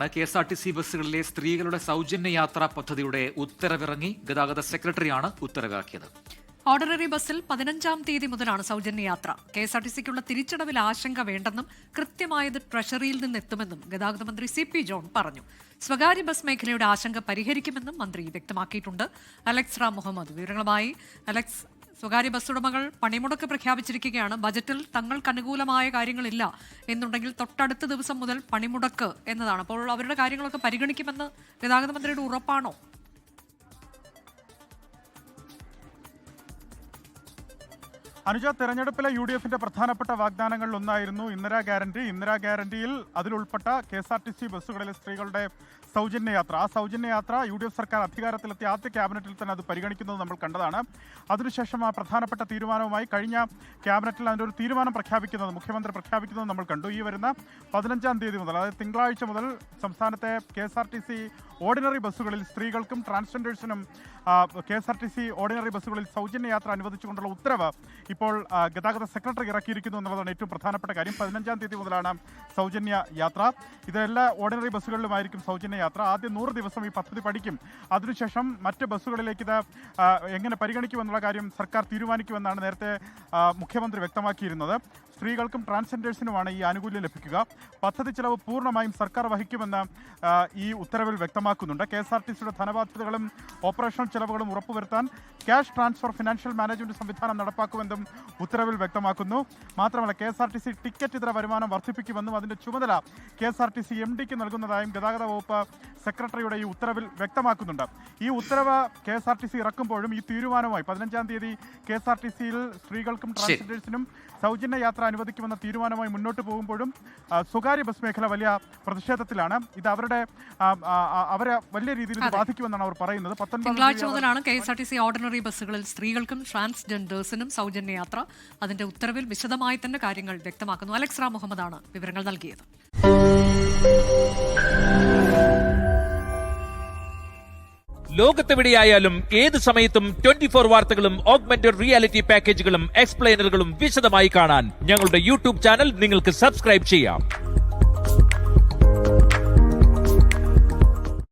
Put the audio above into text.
KSRTC ബസ്സുകളിലെ സ്ത്രീകളുടെ സൗജന്യ യാത്രാ പദ്ധതിയുടെ ഉത്തരവിറങ്ങി. ഗതാഗത സെക്രട്ടറിയാണ് ഉത്തരവിറക്കിയത്. ഓർഡിനറി ബസ്സിൽ 15-ാം തീയതി മുതലാണ് സൗജന്യ യാത്ര. KSRTCക്കുള്ള തിരിച്ചടവിൽ ആശങ്ക വേണ്ടെന്നും കൃത്യമായത് ട്രഷറിയിൽ നിന്നെത്തുമെന്നും ഗതാഗത മന്ത്രി CP ജോൺ പറഞ്ഞു. സ്വകാര്യ ബസ് മേഖലയുടെ ആശങ്ക പരിഹരിക്കുമെന്നും മന്ത്രി വ്യക്തമാക്കിയിട്ടുണ്ട്. അലക്സ് റാം മുഹമ്മദ് വിവരങ്ങളുമായി. അലക്സ്, സ്വകാര്യ ബസ് ഉടമകൾ പണിമുടക്ക് പ്രഖ്യാപിച്ചിരിക്കുകയാണ്. ബജറ്റിൽ തങ്ങൾക്ക് അനുകൂലമായ കാര്യങ്ങളില്ല എന്നുണ്ടെങ്കിൽ തൊട്ടടുത്ത ദിവസം മുതൽ പണിമുടക്ക് എന്നതാണ്. അപ്പോൾ അവരുടെ കാര്യങ്ങളൊക്കെ പരിഗണിക്കുമെന്ന് ഗതാഗത മന്ത്രിയുടെ ഉറപ്പാണോ? അനുജ, തെരഞ്ഞെടുപ്പിലെ UDFന്റെ പ്രധാനപ്പെട്ട വാഗ്ദാനങ്ങളിൽ ഒന്നായിരുന്നു ഇന്ദിരാ ഗ്യാരണ്ടി. ഇന്ദിരാ ഗ്യാരണ്ടിയിൽ അതിലുൾപ്പെട്ട KSRTC ബസ്സുകളിലെ സ്ത്രീകളുടെ സൗജന്യ യാത്ര. ആ സൗജന്യ യാത്ര UDF സർക്കാർ അധികാരത്തിലെത്തിയ ആദ്യ ക്യാബിനറ്റിൽ തന്നെ അത് പരിഗണിക്കുന്നത് നമ്മൾ കണ്ടതാണ്. അതിനുശേഷം ആ പ്രധാനപ്പെട്ട തീരുമാനവുമായി കഴിഞ്ഞ ക്യാബിനറ്റിൽ അതിൻ്റെ ഒരു തീരുമാനം മുഖ്യമന്ത്രി പ്രഖ്യാപിക്കുന്നത് നമ്മൾ കണ്ടു. ഈ വരുന്ന 15-ാം തീയതി മുതൽ, അതായത് തിങ്കളാഴ്ച മുതൽ സംസ്ഥാനത്തെ KSRTC ഓർഡിനറി ബസ്സുകളിൽ സ്ത്രീകൾക്കും ട്രാൻസ്ജെൻഡേഴ്സിനും KSRTC ഓർഡിനറി ബസ്സുകളിൽ സൗജന്യ യാത്ര അനുവദിച്ചുകൊണ്ടുള്ള ഉത്തരവ് ഇപ്പോൾ ഗതാഗത സെക്രട്ടറി ഇറക്കിയിരിക്കുന്നു എന്നുള്ളതാണ് ഏറ്റവും പ്രധാനപ്പെട്ട കാര്യം. 15-ാം തീയതി മുതലാണ് സൗജന്യ യാത്ര. ഇതെല്ലാ ഓർഡിനറി ബസ്സുകളിലുമായിരിക്കും സൗജന്യ യാത്ര. ആദ്യം 100 ദിവസം ഈ പദ്ധതി പഠിക്കും. അതിനുശേഷം മറ്റ് ബസ്സുകളിലേക്ക് ഇത് എങ്ങനെ പരിഗണിക്കുമെന്നുള്ള കാര്യം സർക്കാർ തീരുമാനിക്കുമെന്നാണ് നേരത്തെ മുഖ്യമന്ത്രി വ്യക്തമാക്കിയിരുന്നത്. സ്ത്രീകൾക്കും ട്രാൻസ്ജെൻഡേഴ്സിനുമാണ് ഈ ആനുകൂല്യം ലഭിക്കുക. പദ്ധതി ചെലവ് പൂർണ്ണമായും സർക്കാർ വഹിക്കുമെന്ന് ഈ ഉത്തരവിൽ വ്യക്തമാക്കുന്നുണ്ട്. KSRTCയുടെ ധനബാധ്യതകളും ഓപ്പറേഷണൽ ചെലവുകളും ഉറപ്പുവരുത്താൻ ക്യാഷ് ട്രാൻസ്ഫർ ഫിനാൻഷ്യൽ മാനേജ്മെന്റ് സംവിധാനം നടപ്പാക്കുമെന്നും ഉത്തരവിൽ വ്യക്തമാക്കുന്നു. മാത്രമല്ല, KSRTC ടിക്കറ്റ് ഇതര വരുമാനം വർദ്ധിപ്പിക്കുമെന്നും അതിന്റെ ചുമതല KSRTC MDക്ക് നൽകുന്നതായും ഗതാഗത വകുപ്പ് സെക്രട്ടറിയുടെ ഈ ഉത്തരവിൽ വ്യക്തമാക്കുന്നുണ്ട്. ഈ ഉത്തരവ് KSRTC ഇറക്കുമ്പോഴും ഈ തീരുമാനവുമായി 15-ാം തീയതി KSRTCയിൽ സ്ത്രീകൾക്കും ട്രാൻസ്ജെൻഡേഴ്സിനും സൗജന്യ യാത്ര അനുവദിക്കുമെന്ന തീരുമാനവുമായി മുന്നോട്ട് പോകുമ്പോഴും സ്വകാര്യ ബസ് മേഖല വലിയ പ്രതിഷേധത്തിലാണ്. ഇത് അവരെ വലിയ രീതിയിൽ ബാധിക്കുമെന്നാണ് അവർ പറയുന്നത്. തിങ്കളാഴ്ച മുതലാണ് KSRTC ഓർഡിനറി ബസ്സുകളിൽ സ്ത്രീകൾക്കും ട്രാൻസ്ജെൻഡേഴ്സിനും സൗജന്യ യാത്ര. അതിന്റെ ഉത്തരവിൽ വിശദമായി തന്നെ കാര്യങ്ങൾ വ്യക്തമാക്കുന്നു. അലക്സ് റാം മുഹമ്മദാണ് വിവരങ്ങൾ നൽകിയത്. ലോകത്തെവിടെയായാലും ഏത് സമയത്തും 24 വാർത്തകളും ഓഗ്മെന്റഡ് റിയാലിറ്റി പാക്കേജുകളും എക്സ്പ്ലെയിനറുകളും വിശദമായി കാണാൻ ഞങ്ങളുടെ YouTube ചാനൽ നിങ്ങൾക്ക് സബ്സ്ക്രൈബ് ചെയ്യാം.